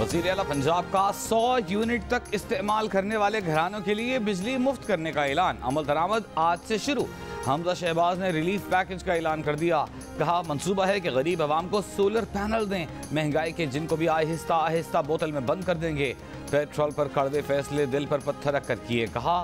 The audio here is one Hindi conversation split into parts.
वज़ीर आला पंजाब का 100 यूनिट तक इस्तेमाल करने वाले घरानों के लिए बिजली मुफ्त करने का ऐलान। अमल दरामद आज से शुरू। हमजा शहबाज ने रिलीफ पैकेज का ऐलान कर दिया। कहा मंसूबा है कि गरीब आवाम को सोलर पैनल दें। महंगाई के जिनको भी आहिस्ता आहिस्ता बोतल में बंद कर देंगे। पेट्रोल पर कड़वे फैसले दिल पर पत्थर रख कर किए। कहा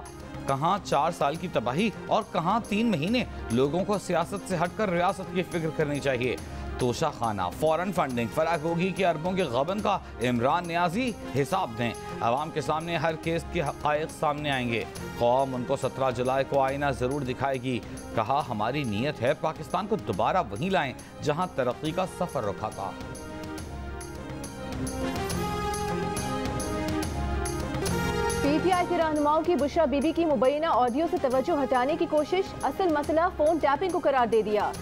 कहाँ 4 साल की तबाही और कहाँ 3 महीने। लोगों को सियासत से हटकर रियासत की फिक्र करनी चाहिए। तोशा खाना, फॉरेन फंडिंग, फराख होगी के अरबों के गबन का इमरान नियाजी हिसाब दें। अवाम के सामने हर केस के हक़ाइक़ सामने आएंगे। कौम उनको 17 जुलाई को आईना ज़रूर दिखाएगी। कहा हमारी नीयत है पाकिस्तान को दोबारा वहीं लाएं जहां तरक्की का सफ़र रुका था। पीटीआई के रहनुमाओं की बुशरा बीबी की मुबैना ऑडियो से तवज्जो हटाने की कोशिश। असल मसला फोन टैपिंग को करार दे दिया।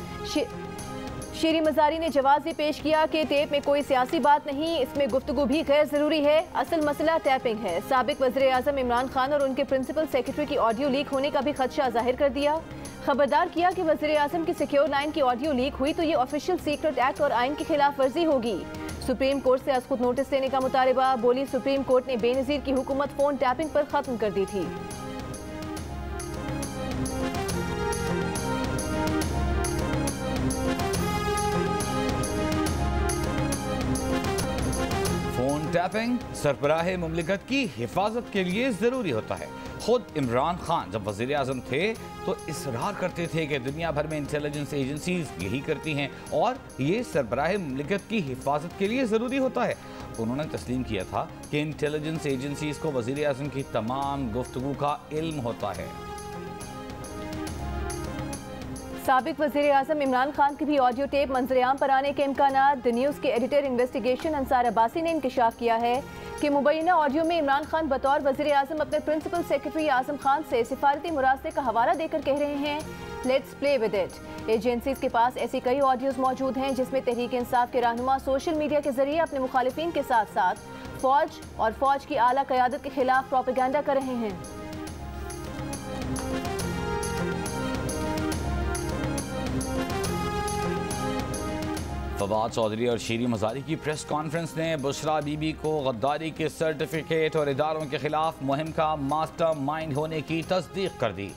शीरी मजारी ने जवाब भी पेश किया कि टेप में कोई सियासी बात नहीं, इसमें गुफ्तगू भी गैर जरूरी है। असल मसला टैपिंग है। साबिक वज़ीर आज़म इमरान खान और उनके प्रिंसिपल सेक्रेटरी की ऑडियो लीक होने का भी खदशा जाहिर कर दिया। खबरदार किया कि वज़ीर आज़म की सिक्योर लाइन की ऑडियो लीक हुई तो ये ऑफिशियल सीक्रेट एक्ट और आइन की खिलाफ वर्जी होगी। सुप्रीम कोर्ट से अज़ खुद नोटिस लेने का मुतालबा। बोली सुप्रीम कोर्ट ने बेनज़ीर की हुकूमत फोन टैपिंग पर खत्म कर दी थी। फोन टैपिंग सरबराह मुमलिकत की हिफाजत के लिए ज़रूरी होता है। खुद इमरान खान जब वज़ीर आज़म थे तो इसरार करते थे कि दुनिया भर में इंटेलिजेंस एजेंसीज यही करती हैं और ये सरबराह मुमलिकत की हिफाजत के लिए ज़रूरी होता है। उन्होंने तस्लीम किया था कि इंटेलिजेंस एजेंसीज को वज़ीर आज़म की तमाम गुफ्तगू का इल्म होता है। साबिक वज़ीर आज़म इमरान खान की भी ऑडियो टेप मंजरेआम पर आने के इम्कानात। द न्यूज़ के एडिटर इन्वेस्टिगेशन अंसार अब्बासी ने इंकशाफ किया है कि मुबैना ऑडियो में इमरान खान बतौर वज़ीर आज़म अपने प्रिंसिपल सेक्रेटरी आज़म खान से सिफारती मुरासले का हवाला देकर कह रहे हैं let's play with it. Agencies के पास ऐसी कई ऑडियोज मौजूद हैं जिसमें तहरीक इंसाफ के रहनुमा सोशल मीडिया के जरिए अपने मुखालिफिन के साथ साथ फौज और फौज की आला क़यादत के खिलाफ प्रोपेगेंडा कर रहे हैं। फवाद चौधरी और शीरी मजारी की प्रेस कॉन्फ्रेंस ने बुशरा बीबी को गद्दारी के सर्टिफिकेट और इदारों के खिलाफ मुहिम का मास्टर माइंड होने की तस्दीक कर दी।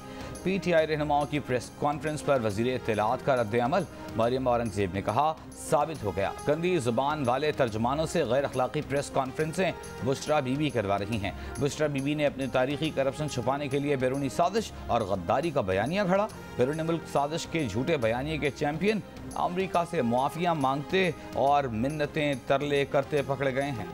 पीटीआई रहनुमाओं की प्रेस कॉन्फ्रेंस पर वज़ीर इत्तलात का रद्द-ए-अमल। मरियम औरंगज़ेब ने कहा साबित हो गया गंदी ज़ुबान वाले तर्जुमानों से गैर अखलाकी प्रेस कॉन्फ्रेंसें बुशरा बीबी करवा रही हैं। बुशरा बीबी ने अपनी तारीखी करप्शन छुपाने के लिए बैरूनी साजिश और गद्दारी का बयानिया घड़ा। बैरून मुल्क साजिश के झूठे बयानिए के चैंपियन अमरीका से मुआफ़िया मांगते और मिन्नतें तरले करते पकड़े गए हैं।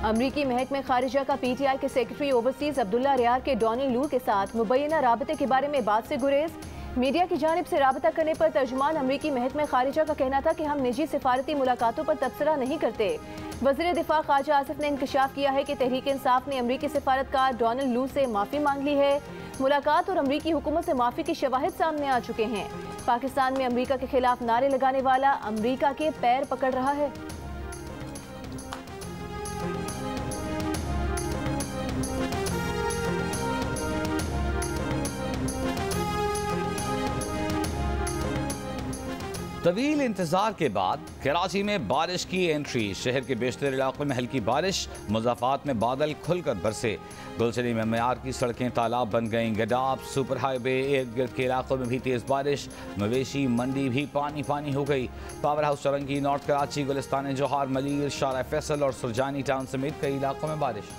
अमरीकी महकमे खारिजा का पीटीआई के सेक्रेटरी ओवरसीज अब्दुल्ला रियार के डोनाल्ड लू के साथ मुबैना राबते के बारे में बात से गुरेज। मीडिया की जानिब से राबता करने पर तर्जुमान अमरीकी महकमे खारिजा का कहना था कि हम निजी सिफारती मुलाकातों पर तबसरा नहीं करते। वज़ीर दिफा ख्वाजा आसिफ ने इंकशाफ किया है कि तहरीक इंसाफ ने अमरीकी सिफारतकार डोनाल्ड लू से माफ़ी मांग ली है। मुलाकात और अमरीकी हुकूमत से माफ़ी की शवाहिद सामने आ चुके हैं। पाकिस्तान में अमरीका के खिलाफ नारे लगाने वाला अमरीका के पैर पकड़ रहा है। तवील इंतजार के बाद कराची में बारिश की एंट्री। शहर के बेशतर इलाकों में हल्की बारिश। मुज़ाफ़ात में बादल खुलकर बरसे। गुलशनी में मयार की सड़कें तालाब बन गईं। गडाब सुपर हाईवे इर्द गिर्द के इलाकों में भी तेज़ बारिश। मवेशी मंडी भी पानी पानी हो गई। Power house चरंगी, north Karachi, Gulistan जोहार, मलीर, शारा फैसल और सुरजानी टाउन समेत कई इलाकों में बारिश।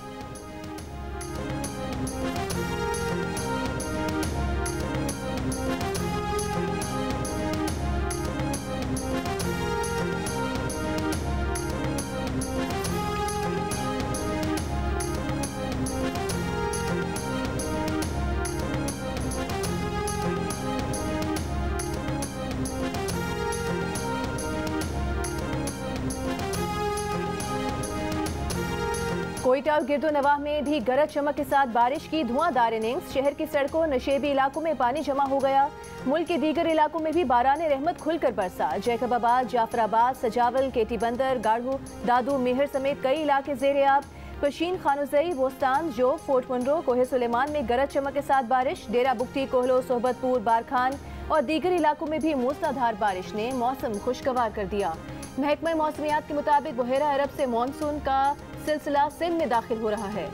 कोयटा और गिरदो नवाह में भी गरज चमक के साथ बारिश की धुआंधार इनिंग्स। शहर की सड़कों नशेबी इलाकों में पानी जमा हो गया। मुल्क के दीगर इलाकों में भी बारान रहमत खुलकर बरसा। जैकबाबाद, जाफराबाद, सजावल, केटी बंदर, गाड़ू, दादू, मेहर समेत कई इलाके ज़ेरे आब। पशीन, खानुजई, बोस्तान, जोग, फोर्ट मुनरो, कोहे सुलेमान में गरज चमक के साथ बारिश। डेरा बुगटी, कोहलो, सोहबतपुर, बारखान, और दीगर इलाकों में भी मूसलाधार बारिश ने मौसम खुशगवार कर दिया। महकमा मौसमियात के मुताबिक बहेरा अरब से मानसून का सिलसिला सिंध में दाखिल हो रहा है।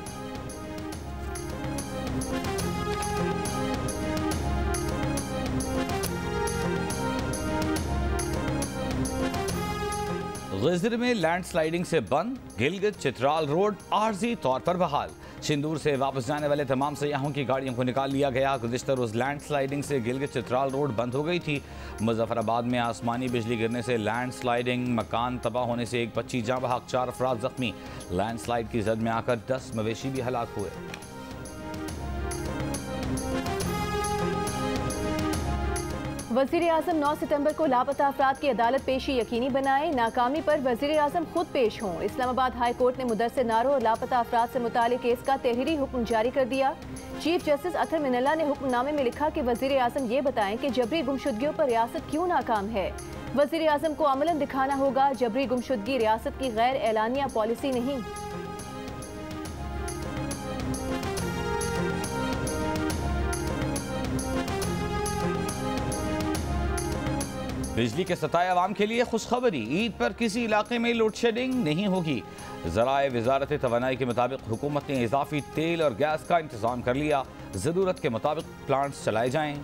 गिजर में लैंडस्लाइडिंग से बंद गिलगित चित्राल रोड आर्जी तौर पर बहाल। सिंदूर से वापस जाने वाले तमाम सयाहों की गाड़ियों को निकाल लिया गया। गुज़िश्ता रोज लैंडस्लाइडिंग से गिलगित चित्राल रोड बंद हो गई थी। मुजफ्फराबाद में आसमानी बिजली गिरने से लैंडस्लाइडिंग, मकान तबाह होने से एक बच्ची जाँ बहक, 4 अफराद जख्मी। लैंडस्लाइड की जद में आकर 10 मवेशी भी हलाक हुए। वज़ीर आज़म 9 सितंबर को लापता अफराद की अदालत पेशी यकीनी बनाए। नाकामी पर वज़ीर आज़म खुद पेश हों। इस्लामाबाद हाई कोर्ट ने मुदस्सिर नारो और लापता अफराद से मुतालिक केस का तहरीरी हुक्म जारी कर दिया। चीफ जस्टिस अतर मिनल्ला ने हुक्मनामे में लिखा कि वज़ीर आज़म ये बताएं कि जबरी गुमशुदगियों पर रियासत क्यों नाकाम है। वज़ीर आज़म को अमलन दिखाना होगा जबरी गुमशुदगी रियासत की गैर एलानिया पॉलिसी नहीं। बिजली के सताए अवाम के लिए खुशखबरी, ईद पर किसी इलाके में लोड शेडिंग नहीं होगी। ज़राए वजारत तवानाई के मुताबिक हुकूमत ने इजाफी तेल और गैस का इंतजाम कर लिया। ज़रूरत के मुताबिक प्लांट्स चलाए जाएँ।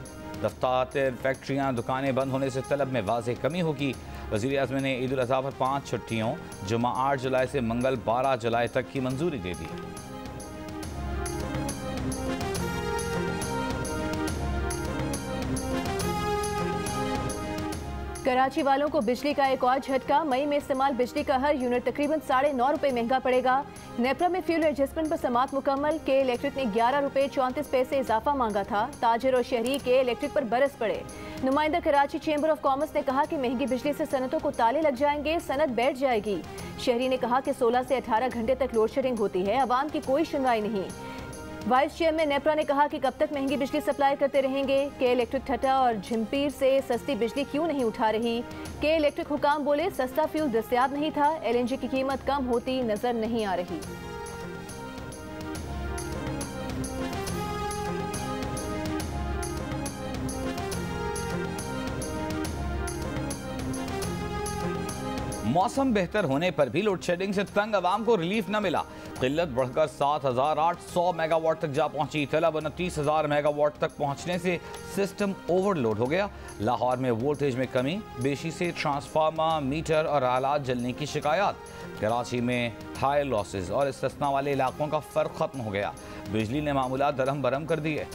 दफ्तर, फैक्ट्रियाँ, दुकानें बंद होने से तलब में वाज़ेह कमी होगी। वज़ीर आज़म ने ईद उल अज़हा पर 5 छुट्टियों जुमा 8 जुलाई से मंगल 12 जुलाई तक की मंजूरी दे दी। कराची वालों को बिजली का एक और झटका। मई में इस्तेमाल बिजली का हर यूनिट तकरीबन 9.5 रुपए महंगा पड़ेगा। नेपरा में फ्यूल एडजस्टमेंट पर समात मुकम्मल। के इलेक्ट्रिक ने 11 रुपए 34 पैसे इजाफा मांगा था। ताजिर और शहरी के इलेक्ट्रिक पर बरस पड़े। नुमाइंदा कराची चेंबर ऑफ कॉमर्स ने कहा कि महंगी बिजली से सनतों को ताले लग जाएंगे, सनत बैठ जाएगी। शहरी ने कहा कि 16 से 18 घंटे तक लोड शेडिंग होती है, अवाम की कोई सुनवाई नहीं। वाइस चेयरमैन नेपरा ने कहा कि कब तक महंगी बिजली सप्लाई करते रहेंगे। के इलेक्ट्रिक ठटा और झिम्पीर से सस्ती बिजली क्यों नहीं उठा रही। के इलेक्ट्रिक हुकाम बोले सस्ता फ्यूल दस्तयाब नहीं था, LNG की कीमत कम होती नजर नहीं आ रही। मौसम बेहतर होने पर भी लोड शेडिंग से तंग अवाम को रिलीफ न मिला। किल्लत बढ़कर 7,800 मेगावाट तक जा पहुंची। तलब 29,000 मेगावाट तक पहुंचने से सिस्टम ओवरलोड हो गया। लाहौर में वोल्टेज में कमी, बेशी से ट्रांसफार्मर, मीटर और आलात जलने की शिकायत। कराची में हाई लॉसेस और इस्तिस्ना वाले इलाकों का फ़र्क ख़त्म हो गया। बिजली ने मामूलात दरहम बरहम कर दिए।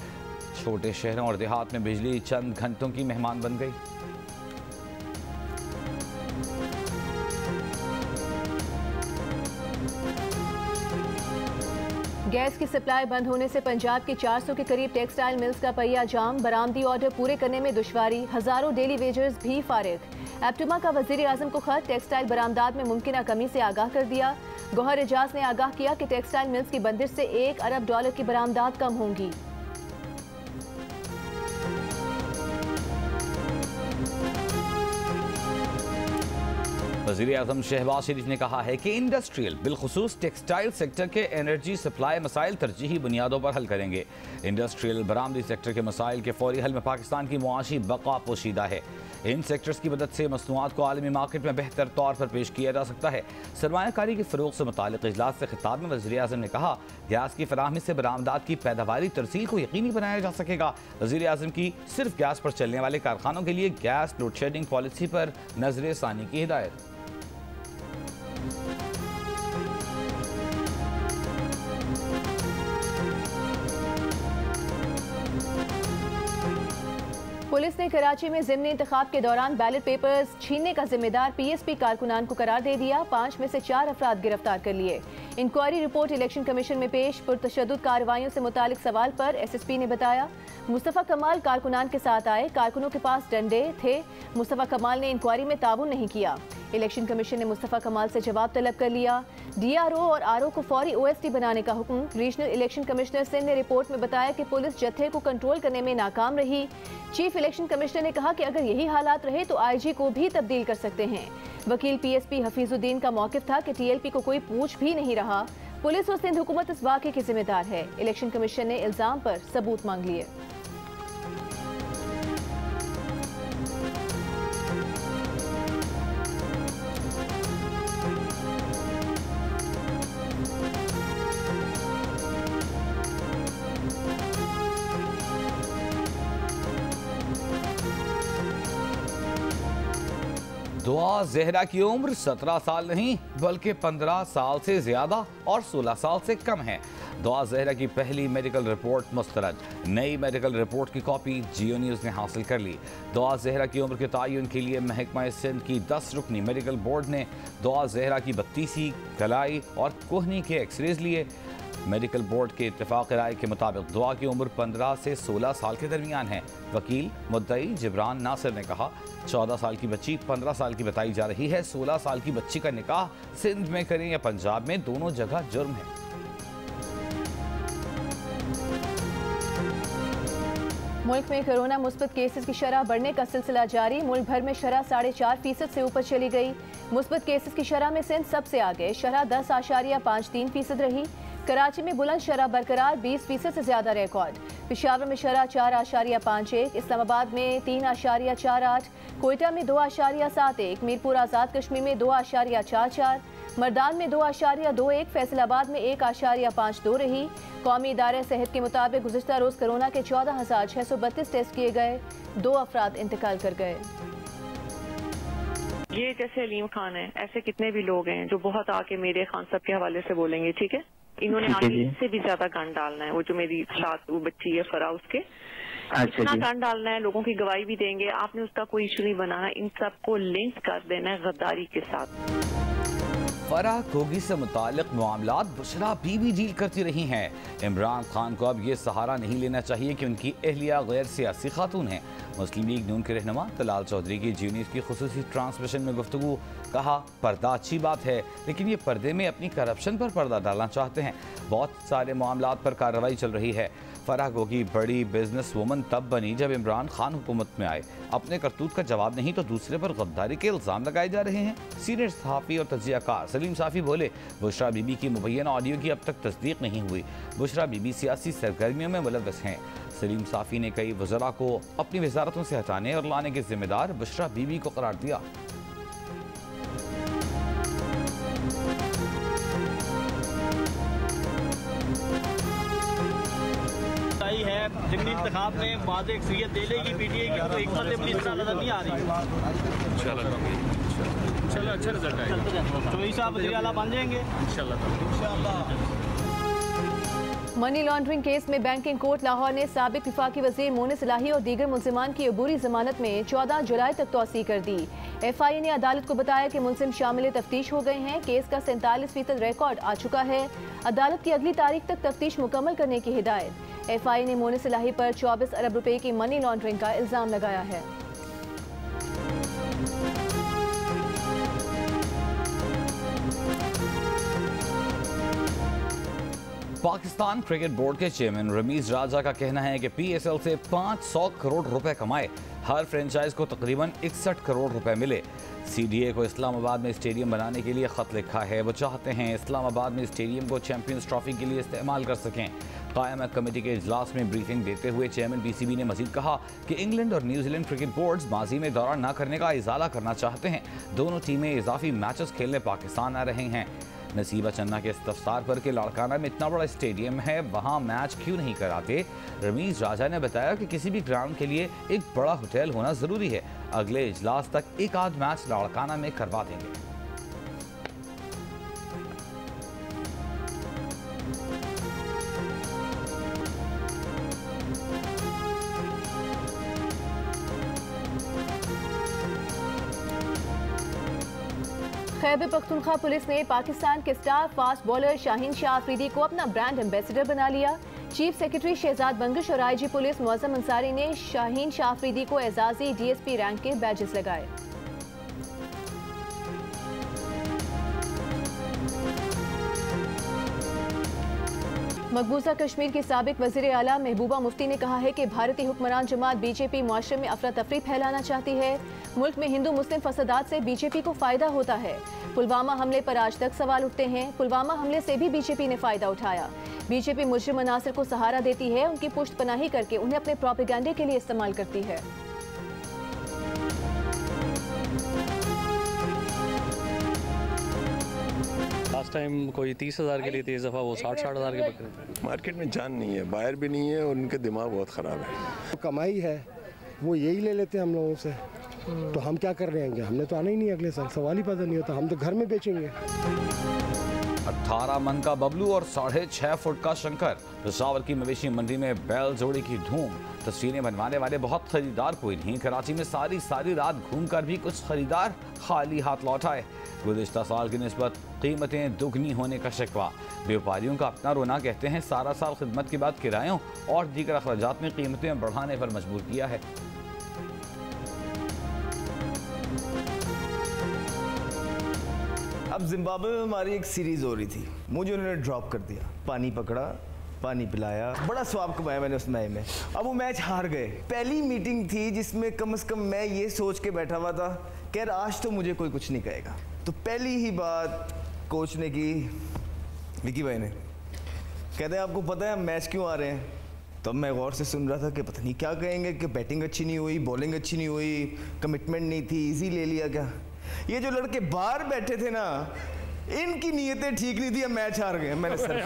छोटे शहरों और देहात में बिजली चंद घंटों की मेहमान बन गई। गैस की सप्लाई बंद होने से पंजाब के 400 के करीब टेक्सटाइल मिल्स का पहिया जाम। बरामदी ऑर्डर पूरे करने में दुश्वारी, हजारों डेली वेजर्स भी फारिग। एप्टुमा का वजीर आजम को खत, टेक्सटाइल बरामदात में मुमकिन कमी से आगाह कर दिया। गौहर एजाज ने आगाह किया कि टेक्सटाइल मिल्स की बंदिश से $1 अरब की बरामदात कम होंगी। वज़ीर आज़म शहबाज शरीफ ने कहा है कि इंडस्ट्रियल बिलखुसूस टेक्सटाइल सेक्टर के एनर्जी सप्लाई मसाइल तरजीही बुनियादों पर हल करेंगे। इंडस्ट्रियल बरामदी सेक्टर के मसाइल के फौरी हल में पाकिस्तान की मुआशी बका पोशीदा है। इन सेक्टर्स की मदद से मसनूआत को आलमी मार्केट में बेहतर तौर पर पेश किया जा सकता है। सरमायाकारी के फ़रोग़ से मुतालिक इजलास से खिताब में वज़ीर आज़म ने कहा, गैस की फराहमी से बरामदात की पैदावारी तरसील को यकीनी बनाया जा सकेगा। वज़ीर आज़म की सिर्फ गैस पर चलने वाले कारखानों के लिए गैस लोड शेडिंग पॉलिसी पर नजर सानी की हिदायत। पुलिस ने कराची में ज़िमनी इंतखाब के दौरान बैलेट पेपर्स छीनने का जिम्मेदार PSP कारकुनान को करार दे दिया। 5 में से 4 अफराद गिरफ्तार कर लिए। इंक्वायरी रिपोर्ट इलेक्शन कमीशन में पेश। पुरतशद्दुद कार्रवाइयों से मुतालिक सवाल पर SSP ने बताया, मुस्तफ़ा कमाल कारकुनान के साथ आए, कारकुनों के पास डंडे थे। मुस्तफ़ा कमाल ने इंक्वायरी में ताउन नहीं किया। इलेक्शन कमीशन ने मुस्तफ़ा कमाल से जवाब तलब कर लिया। DRO और RO को फौरी OST बनाने का हुक्म। रीजनल इलेक्शन कमिश्नर सिंध ने रिपोर्ट में बताया कि पुलिस जत्थे को कंट्रोल करने में नाकाम रही। चीफ इलेक्शन कमिश्नर ने कहा कि अगर यही हालात रहे तो IG को भी तब्दील कर सकते हैं। वकील PSP हफीजुद्दीन का मौक़िफ़ था कि TLP को कोई पूछ भी नहीं रहा। पुलिस और सिंध हुकूमत इस वाक़े की जिम्मेदार है। इलेक्शन कमीशन ने इल्ज़ाम पर सबूत मांग लिए। दुआ जहरा की उम्र 17 साल नहीं बल्कि 15 साल से ज्यादा और 16 साल से कम है। दुआ जहरा की पहली मेडिकल रिपोर्ट मुस्तरद। नई मेडिकल रिपोर्ट की कॉपी जियो न्यूज़ ने हासिल कर ली। दुआ जहरा की उम्र के तयन के लिए महकमा सिंध की 10 रुकनी मेडिकल बोर्ड ने दुआ जहरा की 32 कलाई और कोहनी के एक्सरेज लिए। मेडिकल बोर्ड के इत्तेफाक राय के मुताबिक दुआ की उम्र 15 से 16 साल के दरमियान है। वकील मुद्दई जिब्रान नासिर ने कहा 14 साल की बच्ची 15 साल की बताई जा रही है। 16 साल की बच्ची का निकाह सिंध में करें या पंजाब में, दोनों जगह जुर्म है। मुल्क में कोरोना मुस्बत केसेस की शरह बढ़ने का सिलसिला जारी। मुल्क भर में शरह 4.5% से ऊपर चली गई। मुस्बत केसेस की शरह में सिंध सबसे आगे, शरह 10.53% रही। कराची में बुलंद शरह बरकरार, 20% से ज्यादा रिकॉर्ड। पेशावर में शरह 4.51, इस्लामाबाद में 3.48, कोयटा में 2.71, मीरपुर आज़ाद कश्मीर में 2.44, मर्दान में 2.21, फैसलाबाद में 1.52 रही। कौमी इदारे सेहत के मुताबिक गुज़िश्ता रोज़ कोरोना के 14,632 टेस्ट किए गए, 2 अफराद इंतकाल कर गए। ये जैसे अलीम खान है, ऐसे कितने भी लोग हैं जो बहुत आके मेरे खान साहब के हवाले से बोलेंगे, ठीक है। इन्होंने आगे इससे भी ज्यादा गंद डालना है। वो जो मेरी साथ वो बच्ची है फरा, उसके इतना गंद डालना है, लोगों की गवाही भी देंगे। आपने उसका कोई इशू नहीं बनाना, इन सबको लिंक कर देना है गद्दारी के साथ। फराह कोगी से मुतालिक मामलात बुशरा बीबी डील करती रही हैं। इमरान खान को अब ये सहारा नहीं लेना चाहिए कि उनकी अहलिया गैर सियासी खातून हैं। मुस्लिम लीग नून के रहनुमा तलाल चौधरी की जियो न्यूज़ की खुसूसी ट्रांसमिशन में गुफ्तगू। कहा पर्दा अच्छी बात है, लेकिन ये पर्दे में अपनी करप्शन पर पर्दा डालना चाहते हैं। बहुत सारे मामलात पर कार्रवाई चल रही है। फराह कोगी बड़ी बिजनेस वुमन तब बनी जब इमरान खान हुकूमत में आए। अपने करतूत का जवाब नहीं तो दूसरे पर गद्दारी के इल्ज़ाम लगाए जा रहे हैं। सीनियर सहाफ़ी और तज्ज़ियाकार सलीम साफ़ी बोले बुशरा बीबी की मुबैना ऑडियो की अब तक तस्दीक नहीं हुई। बुशरा बीबी सियासी सरगर्मियों में मुलव्वस हैं। सलीम साफ़ी ने कई वज़रा को अपनी वज़ारतों से हटाने और लाने के जिम्मेदार बुशरा बीबी को करार दिया। है ज़िमनी इंतखाब में वाज़ेह अक्सरियत दे लेगी पीटीआई की, तो एक मतलब अपनी तरह नजर नहीं आ रही। चलो अच्छा रिजल्ट आएगा, चौधरी साहब वज़ीर आला बन जाएंगे इंशाल्लाह। मनी लॉन्ड्रिंग केस में बैंकिंग कोर्ट लाहौर ने साबिक वफाकी वज़ीर मोनिस इलाही और दीगर मुल्ज़िमान की अबूरी जमानत में 14 जुलाई तक तौसीह कर दी। FI ने अदालत को बताया कि मुलजिम शामिल तफ्तीश हो गए हैं। केस का 47% रिकॉर्ड आ चुका है। अदालत की अगली तारीख तक तफ्तीश मुकम्मल करने की हिदायत। FI ने मोनिस इलाही पर 24 अरब रुपए की मनी लॉन्ड्रिंग का इल्ज़ाम लगाया है। पाकिस्तान क्रिकेट बोर्ड के चेयरमैन रमीज राजा का कहना है कि PSL से 500 करोड़ रुपए कमाए, हर फ्रेंचाइज को तकरीबन 61 करोड़ रुपए मिले। CDA को इस्लामाबाद में स्टेडियम बनाने के लिए ख़त लिखा है। वो चाहते हैं इस्लामाबाद में स्टेडियम को चैंपियंस ट्रॉफी के लिए इस्तेमाल कर सकें। कायम कमेटी के इजलास में ब्रीफिंग देते हुए चेयरमैन PCB ने मजीद कहा कि इंग्लैंड और न्यूजीलैंड क्रिकेट बोर्ड्स माजी में दौरा न करने का इजाला करना चाहते हैं। दोनों टीमें इजाफी मैचेस खेलने पाकिस्तान आ रहे हैं। नसीबा चन्ना के इस्तफसार पर कि लाड़काना में इतना बड़ा स्टेडियम है, वहाँ मैच क्यों नहीं कराते। रमीज राजा ने बताया कि किसी भी ग्राउंड के लिए एक बड़ा होटल होना ज़रूरी है। अगले इजलास तक एक आध मैच लाड़काना में करवा देंगे। खैबर पख्तूनख्वा पुलिस ने पाकिस्तान के star fast bowler Shaheen Shah Afridi को अपना ब्रांड एम्बेसडर बना लिया। चीफ सेक्रेटरी शहजाद बंगश और IG पुलिस मुअज़्ज़म अंसारी ने शाहीन शाह अफरीदी को एजाजी DSP रैंक के बैजेस लगाए। मकबूजा कश्मीर की साबिक वज़ीर आला महबूबा मुफ्ती ने कहा है कि भारतीय हुक्मरान जमात BJP मुआशरे में अफरा तफरी फैलाना चाहती है। मुल्क में हिंदू मुस्लिम फसादात से BJP को फ़ायदा होता है। पुलवामा हमले पर आज तक सवाल उठते हैं। पुलवामा हमले से भी BJP ने फ़ायदा उठाया। BJP मुजरिम अनासर को सहारा देती है, उनकी पुष्ट पनाही करके उन्हें अपने प्रोपेगेंडे के लिए इस्तेमाल करती है। लास्ट टाइम कोई 30,000 के लिए थी, इस दफ़ा वो 60-60 हज़ार के बकरे थे। मार्केट में जान नहीं है, बायर भी नहीं है और उनके दिमाग बहुत ख़राब है। तो कमाई है वो यही ले लेते हैं हम लोगों से, तो हम क्या कर रहे हैं? हमने तो आना ही नहीं अगले साल, सवाल ही पैदा नहीं होता, हम तो घर में बेचेंगे। 18 मन का बबलू और 6.5 फुट का शंकर। पेशावर की मवेशी मंडी में बैल जोड़ी की धूम। तस्वीरें बनवाने वाले बहुत खरीदार कोई नहीं। कराची में सारी रात घूमकर भी कुछ खरीदार खाली हाथ लौट आए। गुज़िश्ता साल की निस्बत कीमतें दुगनी होने का शिकवा। व्यापारियों का अपना रोना, कहते हैं सारा साल खिदमत के बाद किरायों और दीगर अखराजात में कीमतें बढ़ाने पर मजबूर किया है। अब जिम्बाब्वे में हमारी एक सीरीज हो रही थी, मुझे उन्होंने ड्रॉप कर दिया। पानी पकड़ा, पानी पिलाया, बड़ा स्वाब कमाया मैंने उस मैच में। अब वो मैच हार गए। पहली मीटिंग थी जिसमें कम से कम मैं ये सोच के बैठा हुआ था कि आज तो मुझे कोई कुछ नहीं कहेगा। तो पहली ही बात कोच ने की, विकी भाई ने, कहते हैं आपको पता है हम मैच क्यों आ रहे हैं? तब मैं गौर से सुन रहा था कि पता नहीं क्या कहेंगे, कि बैटिंग अच्छी नहीं हुई, बॉलिंग अच्छी नहीं हुई, कमिटमेंट नहीं थी, इजी ले लिया क्या। ये जो लड़के बाहर बैठे थे ना, इनकी नीयतें ठीक नहीं थी, मैच हार गए। मैंने सर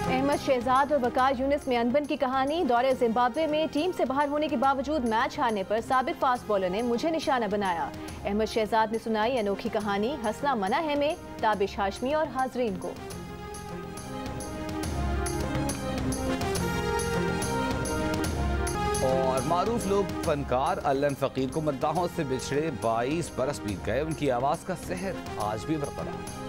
अहमद शहजाद और वकार यूनिस में अनबन की कहानी। दौरे जिम्बाब्वे में टीम से बाहर होने के बावजूद मैच हारने पर साबिक फास्ट बॉलर ने मुझे निशाना बनाया। अहमद शहजाद ने सुनाई अनोखी कहानी। हंसना मना है में ताबिश हाशमी और हाजरीन को। और मारूफ लोग फनकार अल्लन फ़कीर को मद्दाहों से बिछड़े 22 बरस बीत गए। उनकी आवाज़ का सहर आज भी बरकरार।